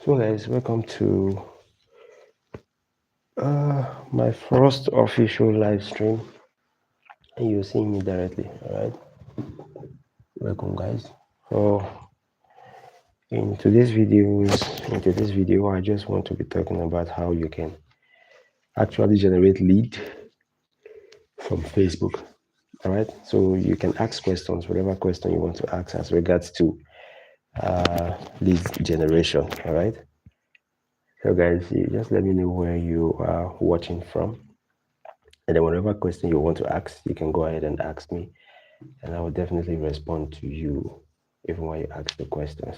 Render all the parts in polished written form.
So guys, welcome to my first official live stream, and you're seeing me directly. All right, welcome guys. So in today's video I just want to be talking about how you can actually generate lead from Facebook. All right, so you can ask questions, whatever question you want to ask as regards to lead generation. All right, so guys, you just let me know where you are watching from, and then whatever question you want to ask, you can go ahead and ask me, and I will definitely respond to you even when you ask the questions.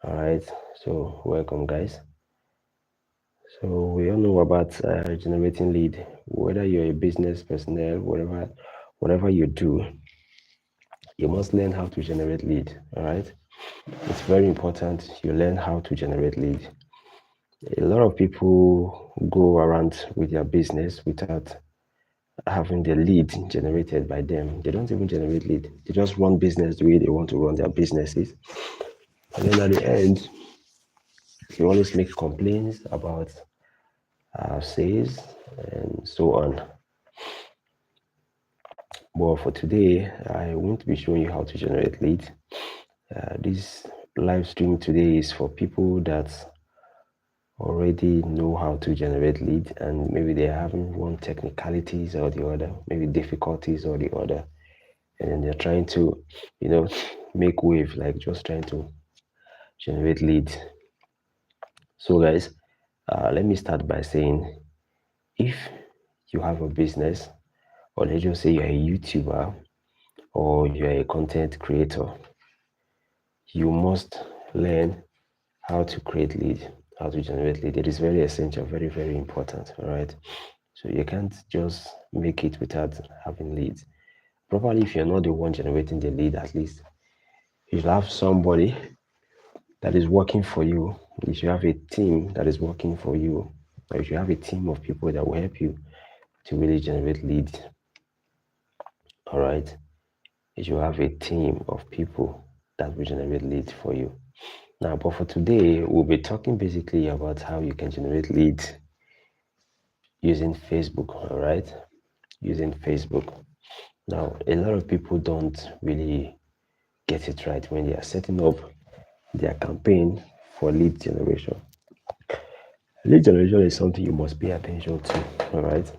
All right, so welcome guys. So we all know about generating lead. Whether you're a business personnel, whatever you do, you must learn how to generate lead. All right, it's very important you learn how to generate lead. A lot of people go around with their business without having the lead generated by them. They don't even generate lead. They just run business the way they want to run their businesses. And then at the end, you always make complaints about sales and so on. But for today, I won't be showing you how to generate lead. This live stream today is for people that already know how to generate lead, and maybe they're having one technicalities or the other, maybe difficulties or the other, and then they're trying to, make wave, like just trying to generate lead. So guys, let me start by saying, if you have a business, or let's just say you're a YouTuber or you're a content creator, you must learn how to create lead, how to generate lead. It is very essential, very, very important. All right. So you can't just make it without having leads. Probably if you're not the one generating the lead, at least you should have somebody that is working for you. You should have a team that is working for you. Or you should have a team of people that will help you to really generate leads. All right. You should have a team of people that will generate leads for you. Now, but for today, we'll be talking basically about how you can generate leads using Facebook. All right. Using Facebook. Now, a lot of people don't really get it right when they are setting up their campaign for lead generation. Lead generation is something you must pay attention to. All right.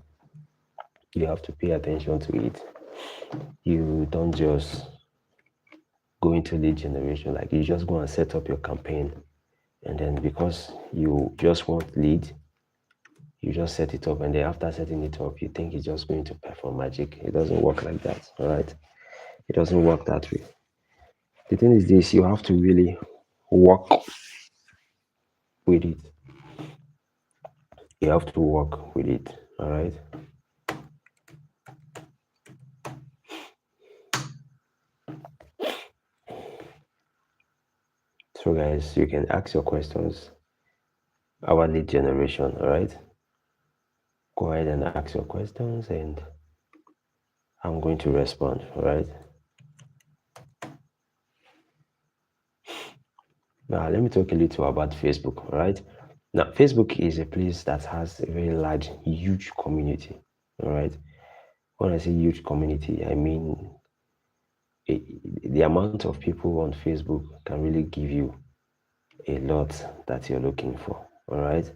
You have to pay attention to it. You don't just go into lead generation, like you just go and set up your campaign, and then because you just want lead, you just set it up, and then after setting it up, you think it's just going to perform magic. It doesn't work like that. All right, it doesn't work that way. The thing is this: you have to really work with it. You have to work with it. All right. So guys, you can ask your questions about lead generation. All right, go ahead and ask your questions, and I'm going to respond. All right. Now, let me talk a little about Facebook. All right. Now, Facebook is a place that has a very large, huge community. All right. When I say huge community, I mean the amount of people on Facebook can really give you a lot that you're looking for. All right.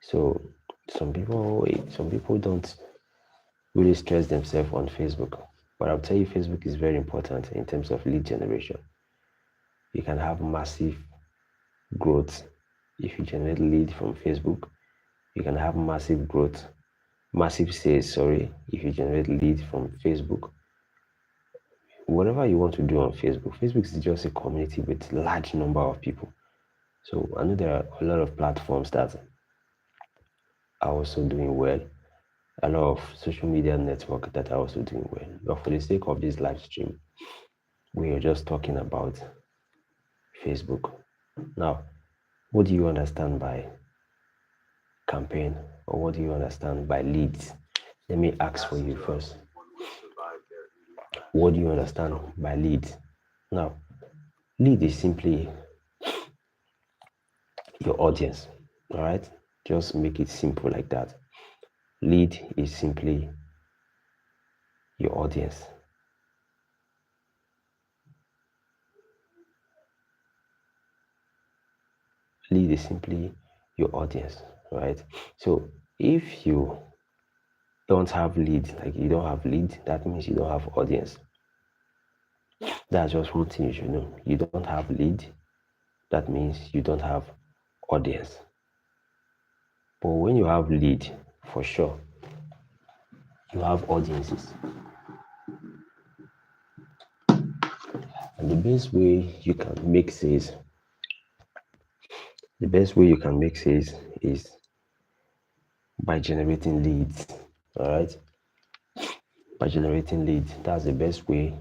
So some people don't really stress themselves on Facebook, but I'll tell you, Facebook is very important in terms of lead generation. You can have massive growth if you generate lead from Facebook. You can have massive growth, massive sales, sorry, if you generate lead from Facebook. Whatever you want to do on Facebook is just a community with large number of people. So I know there are a lot of platforms that are also doing well, a lot of social media network that are also doing well. But for the sake of this live stream, we are just talking about Facebook. Now, what do you understand by campaign, or what do you understand by leads? Let me ask for you first. What do you understand by leads? Now, lead is simply your audience. All right, just make it simple like that. Lead is simply your audience. Lead is simply your audience, right? So if you don't have lead, like you don't have lead, that means you don't have audience. That's just one thing you should know. You don't have lead, that means you don't have audience. But when you have lead, for sure, you have audiences. And the best way you can make sales is by generating leads. All right, by generating leads, that's the best way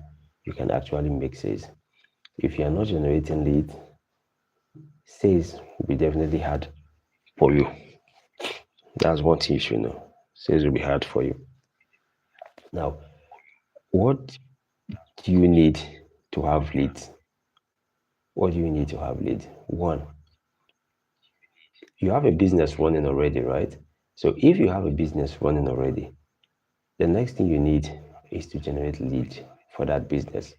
you can actually make sales. If you are not generating leads, sales will be definitely hard for you. That's one thing you should know. Sales will be hard for you. Now, what do you need to have leads? What do you need to have leads? One, you have a business running already, right? So if you have a business running already, the next thing you need is to generate lead for that business.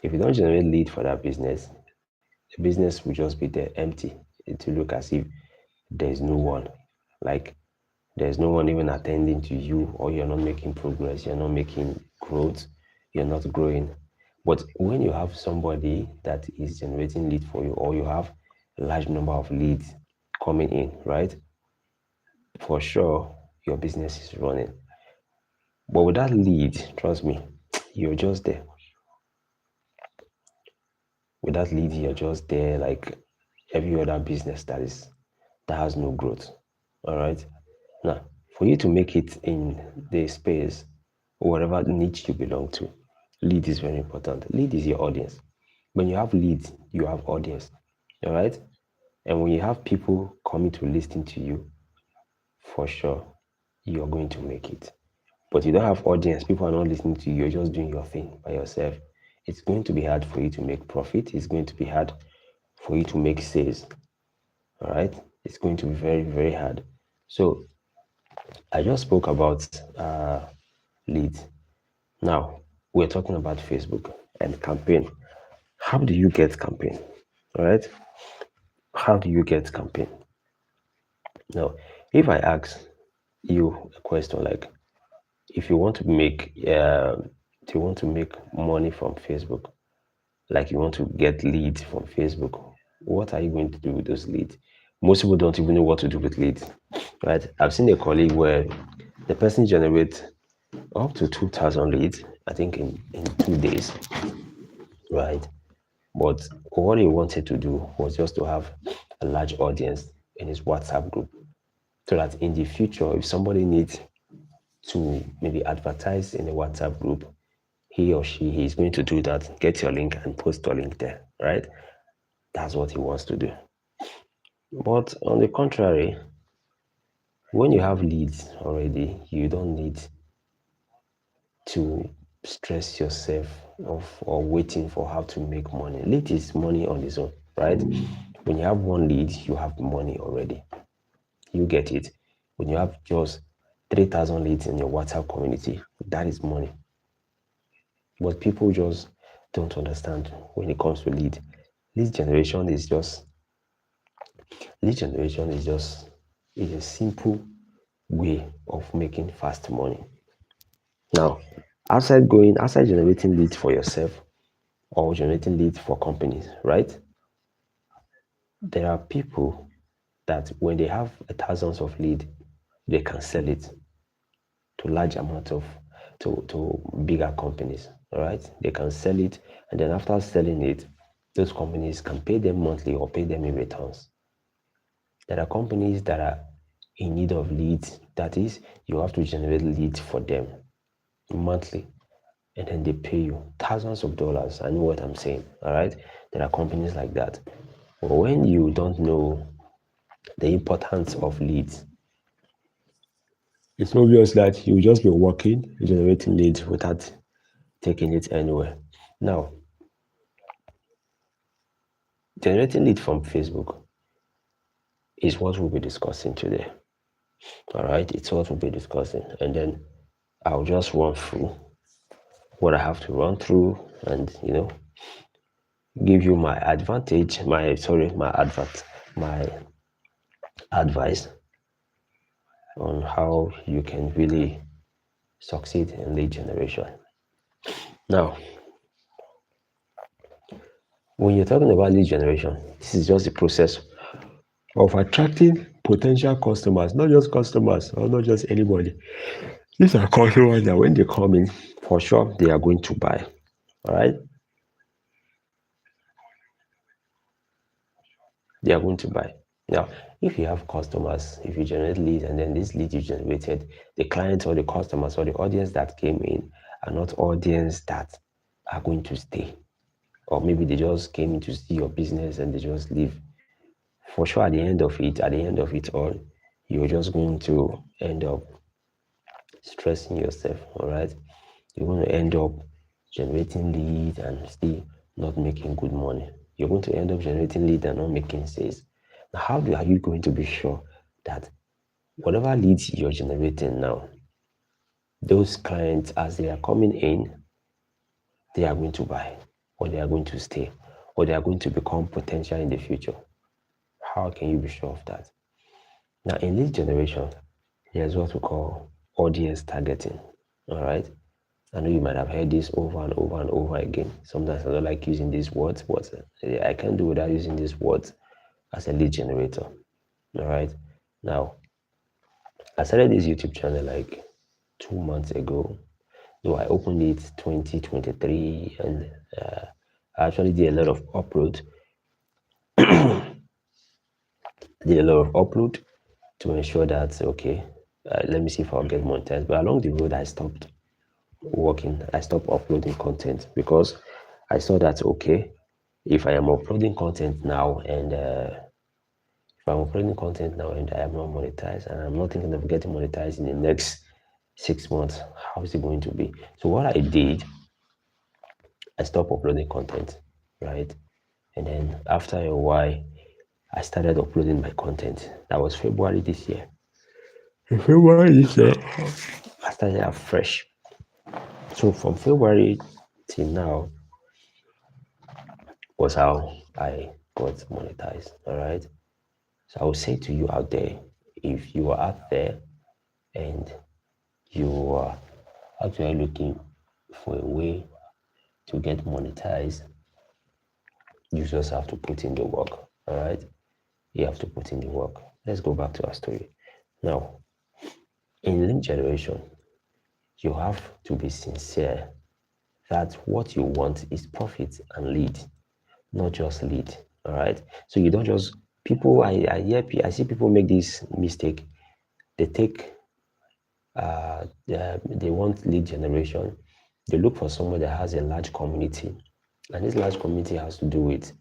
If you don't generate lead for that business, the business will just be there empty. It will look as if there's no one. Like there's no one even attending to you, or you're not making progress, you're not making growth, you're not growing. But when you have somebody that is generating lead for you, or you have a large number of leads coming in, right? For sure, your business is running. But with that lead, trust me, you're just there. With that lead, you're just there like every other business that has no growth. All right. Now, for you to make it in the space, or whatever niche you belong to, lead is very important. Lead is your audience. When you have leads, you have audience. All right. And when you have people coming to listen to you, for sure, you're going to make it. But you don't have audience, people are not listening to you, you're just doing your thing by yourself. It's going to be hard for you to make profit. It's going to be hard for you to make sales. All right. It's going to be very, very hard. So I just spoke about leads. Now we're talking about Facebook and campaign. How do you get campaign? All right. How do you get campaign? Now, if I ask you a question like, if you want to make, if you want to make money from Facebook, like you want to get leads from Facebook, what are you going to do with those leads? Most people don't even know what to do with leads, right? I've seen a colleague where the person generates up to 2,000 leads, I think in 2 days, right? But what he wanted to do was just to have a large audience in his WhatsApp group, so that in the future, if somebody needs to maybe advertise in a WhatsApp group, he or she is going to do that, get your link and post your link there, right? That's what he wants to do. But on the contrary, when you have leads already, you don't need to stress yourself of or waiting for how to make money. Lead is money on its own, right? When you have one lead, you have money already. You get it. When you have just 3,000 leads in your WhatsApp community, that is money. But people just don't understand when it comes to lead. Lead generation is just Lead generation is a simple way of making fast money. Now, outside generating leads for yourself or generating leads for companies, right? There are people that when they have thousands of lead, they can sell it to large amount of to bigger companies. All right, they can sell it, and then after selling it, those companies can pay them monthly or pay them in returns. There are companies that are in need of leads. That is, you have to generate leads for them monthly, and then they pay you thousands of dollars. I know what I'm saying. All right, there are companies like that. But when you don't know the importance of leads, it's obvious that you just be working, generating leads without taking it anywhere. Now, generating lead from Facebook is what we'll be discussing today. All right, it's what we'll be discussing, and then I'll just run through what I have to run through, and give you my advantage, my advice on how you can really succeed in lead generation. Now, when you're talking about lead generation, this is just the process of attracting potential customers, not just customers or not just anybody. These are customers that when they come in, for sure, they are going to buy. All right? They are going to buy. Now, if you have customers, if you generate leads and then this lead you generated, the clients or the customers or the audience that came in are not audience that are going to stay. Or maybe they just came in to see your business and they just leave. For sure, at the end of it all, you're just going to end up stressing yourself, all right? You're going to end up generating leads and still not making good money. You're going to end up generating leads and not making sales. Now, are you going to be sure that whatever leads you're generating now, those clients, as they are coming in, they are going to buy, or they are going to stay, or they are going to become potential in the future? How can you be sure of that? Now, in lead generation, there's what we call audience targeting. All right. I know you might have heard this over and over and over again. Sometimes I don't like using these words, but I can't do without using these words as a lead generator. All right. Now, I started this YouTube channel like 2 months ago. Though I opened it 2023, and I actually did a lot of upload. Did a lot of upload to ensure that okay, let me see if I'll get monetized. But along the road, I stopped working. I stopped uploading content because I saw that okay, if I am uploading content now and if I'm uploading content now and I am not monetized and I'm not thinking of getting monetized in the next 6 months, how is it going to be? So what I did, I stopped uploading content, right? And then after a while, I started uploading my content. That was February this year. In February this year, I started afresh. So from February till now was how I got monetized. All right. So I will say to you out there, if you are out there and you are actually looking for a way to get monetized, you just have to put in the work. All right. You have to put in the work. Let's go back to our story. Now, in lead generation, you have to be sincere that what you want is profit and lead, not just lead. All right. So you don't just people. I see people make this mistake. They take they want lead generation. They look for someone that has a large community, and this large community has to do with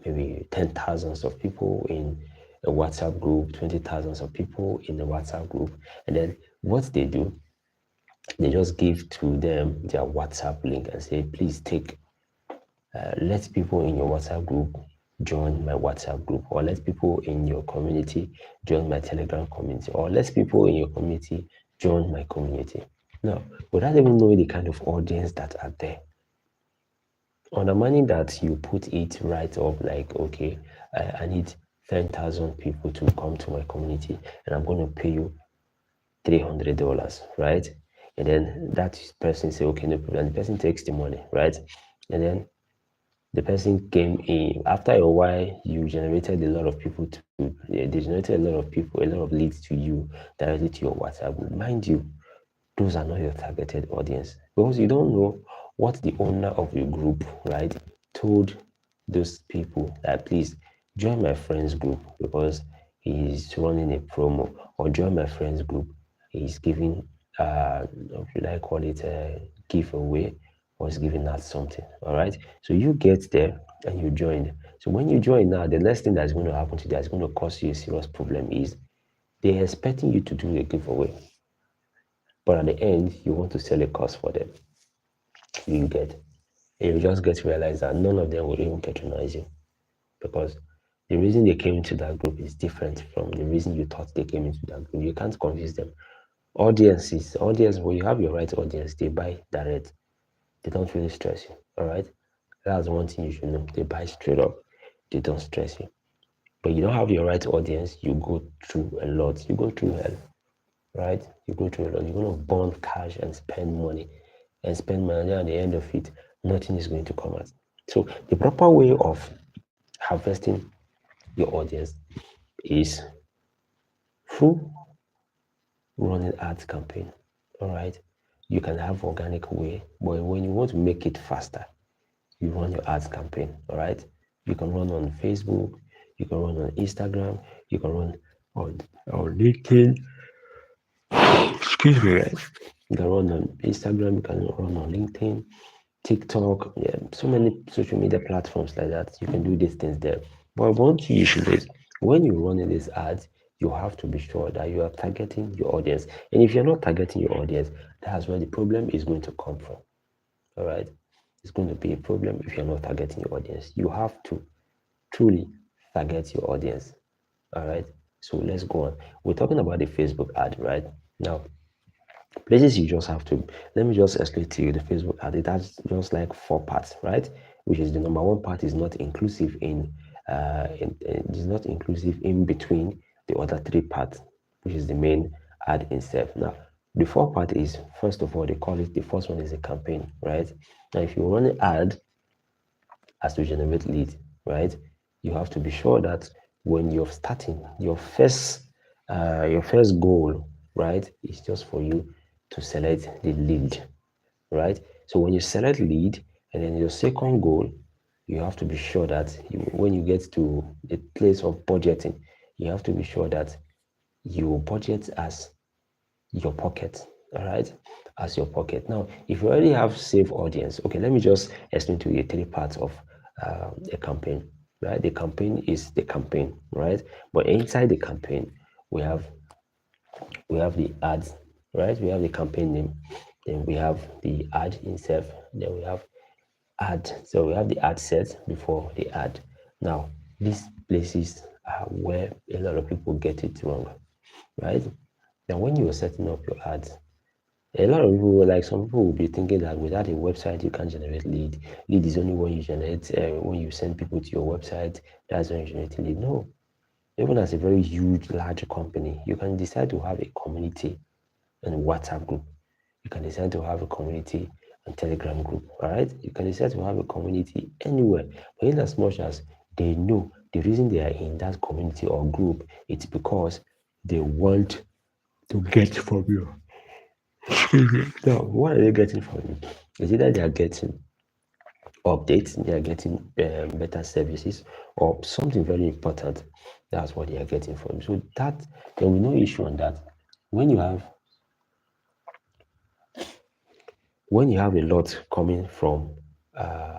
maybe 10,000s of people in a WhatsApp group, 20,000s of people in a WhatsApp group, and then what they do, they just give to them their WhatsApp link and say, please take let people in your WhatsApp group join my WhatsApp group, or let people in your community join my Telegram community, or let people in your community join my community. Now, without even knowing the kind of audience that are there, on the money that you put it right up, like, okay, I need 10,000 people to come to my community, and I'm going to pay you $300, right? And then that person say, okay, no problem. And the person takes the money, right? And then the person came in. After a while, you generated a lot of people they generated a lot of people, a lot of leads to you directly to your WhatsApp group. Mind you, those are not your targeted audience because you don't know what the owner of your group, right, told those people that please join my friends group because he's running a promo, or join my friends group, he's giving what should I call it, a giveaway, or he's giving out something. All right, so you get there and you join. So when you join now, the next thing that's going to happen to you that's going to cause you a serious problem is they're expecting you to do a giveaway, but at the end, you want to sell a course for them. You get, you just get to realize that none of them will even patronize you because the reason they came into that group is different from the reason you thought they came into that group. You can't confuse them. Audience, when you have your right audience, they buy direct. They don't really stress you. All right. That's one thing you should know. They buy straight up. They don't stress you. But you don't have your right audience, you go through a lot. You go through hell, right? You go through a lot. You're going to burn cash and spend money. And spend money, and at the end of it, nothing is going to come out. So the proper way of harvesting your audience is through running ads campaign. All right. You can have organic way, but when you want to make it faster, you run your ads campaign. All right. You can run on Facebook, you can run on Instagram, you can run on LinkedIn. Excuse me, right? You can run on Instagram, you can run on LinkedIn, TikTok, yeah, so many social media platforms like that. You can do these things there. But one key issue is when you're running these ads, you have to be sure that you are targeting your audience. And if you're not targeting your audience, that's where the problem is going to come from. All right. It's going to be a problem if you're not targeting your audience. You have to truly target your audience. All right. So let's go on. We're talking about the Facebook ad, right? Now, places you just have to, let me just explain to you the Facebook ad. It has just like 4 parts, right? Which is the number one part is not inclusive it is not inclusive in between the other 3 parts, which is the main ad itself. Now, the 4 part is, first of all, they call it, the first one is a campaign, right? Now, if you run an ad as to generate lead, right? You have to be sure that when you're starting, your first goal, right, is just for you to select the lead, right? So when you select lead, and then your second goal, you have to be sure that when you get to the place of budgeting, you have to be sure that you budget as your pocket. All right, as your pocket. Now, if you already have safe audience, okay, let me just explain to you 3 parts of a campaign. Right, the campaign is the campaign, right? But inside the campaign, we have the ads, right? We have the campaign name, then we have the ad itself, then we have ad. So we have the ad set before the ad. Now, these places are where a lot of people get it wrong, right? Now, when you are setting up your ads, a lot of people, like some people, will be thinking that without a website you can't generate lead. Lead is only when you generate when you send people to your website. That's when you generate lead. No, even as a very huge, large company, you can decide to have a community and WhatsApp group. You can decide to have a community and Telegram group. All right, you can decide to have a community anywhere. But in as much as they know the reason they are in that community or group, it's because they want to get from you. Now, what are they getting from you? Is either they are getting updates, they are getting better services, or something very important. That's what they are getting from you. So that there will be no issue on that. When you have a lot coming from uh,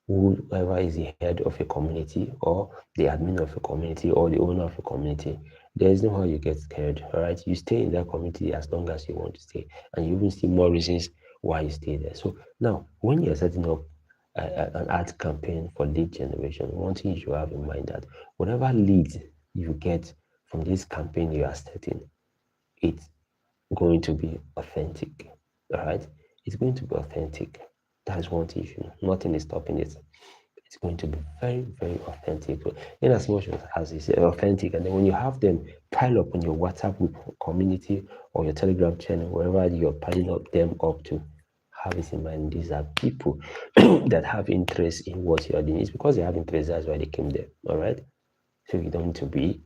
whoever is the head of a community, or the admin of a community, or the owner of a community, there is no how you get scared. All right, you stay in that community as long as you want to stay, and you even see more reasons why you stay there. So now, when you're setting up an ad campaign for lead generation, one thing you should have in mind that whatever lead you get from this campaign you are setting, it's going to be authentic. All right, it's going to be authentic. That's one thing. Nothing is stopping it. it's going to be very, very authentic. In as much as it's authentic, and then when you have them pile up on your WhatsApp group community or your Telegram channel, wherever you're piling up them up to, have it in mind. These are people that have interest in what you're doing. It's because they have interest, that's why they came there. All right. So you don't need to be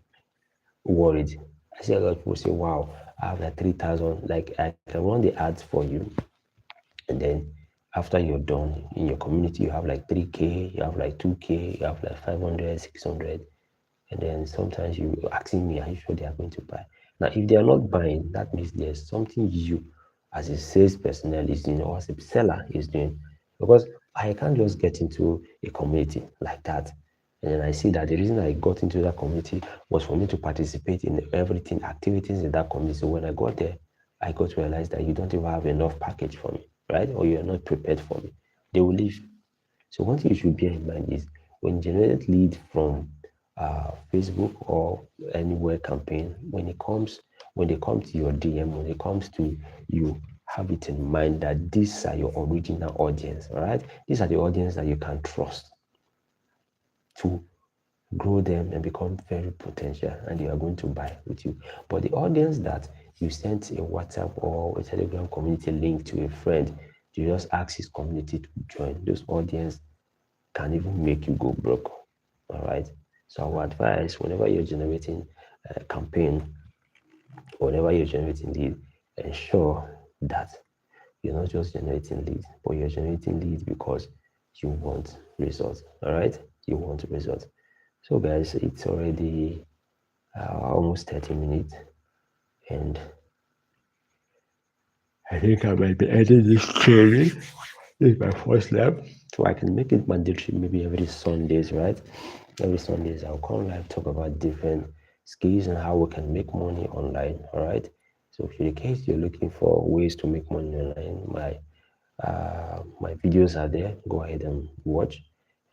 worried. I see a lot of people say, wow, I have like 3,000, like I can run the ads for you, and then after you're done in your community, you have like 3K, you have like 2K, you have like 500, 600, and then sometimes you asking me, are you sure they are going to buy? Now, if they are not buying, that means there's something you, as a sales personnel, is doing, or as a seller is doing, because I can't just get into a community like that. And then I see that the reason I got into that community was for me to participate in everything, activities in that community. So when I got there, I got to realize that you don't even have enough package for me, right? Or you're not prepared for me. They will leave. So one thing you should bear in mind is when you generate lead from Facebook or anywhere campaign, when they come to your DM, when it comes to you, have it in mind that these are your original audience, all right? These are the audience that you can trust to grow them and become very potential, and they are going to buy with you. But the audience that you sent a WhatsApp or a Telegram community link to a friend to just ask his community to join, those audience can even make you go broke. All right. So our advice, whenever you're generating a campaign, whenever you're generating lead, ensure that you're not just generating leads, but you're generating leads because you want results. All right. You want results. So guys, it's already almost 30 minutes, and I think I might be ending this training. This is my first lab, so I can make it mandatory maybe every Sundays, right? Every Sundays I'll come live, talk about different skills and how we can make money online. All right. So if in case you're looking for ways to make money online, my videos are there. Go ahead and watch.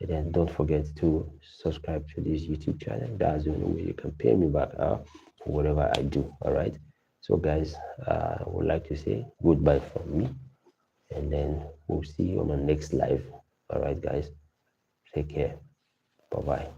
And then don't forget to subscribe to this YouTube channel. That's the only way you can pay me back for whatever I do. All right. So guys, I would like to say goodbye from me, and then we'll see you on my next live. All right, guys. Take care. Bye bye.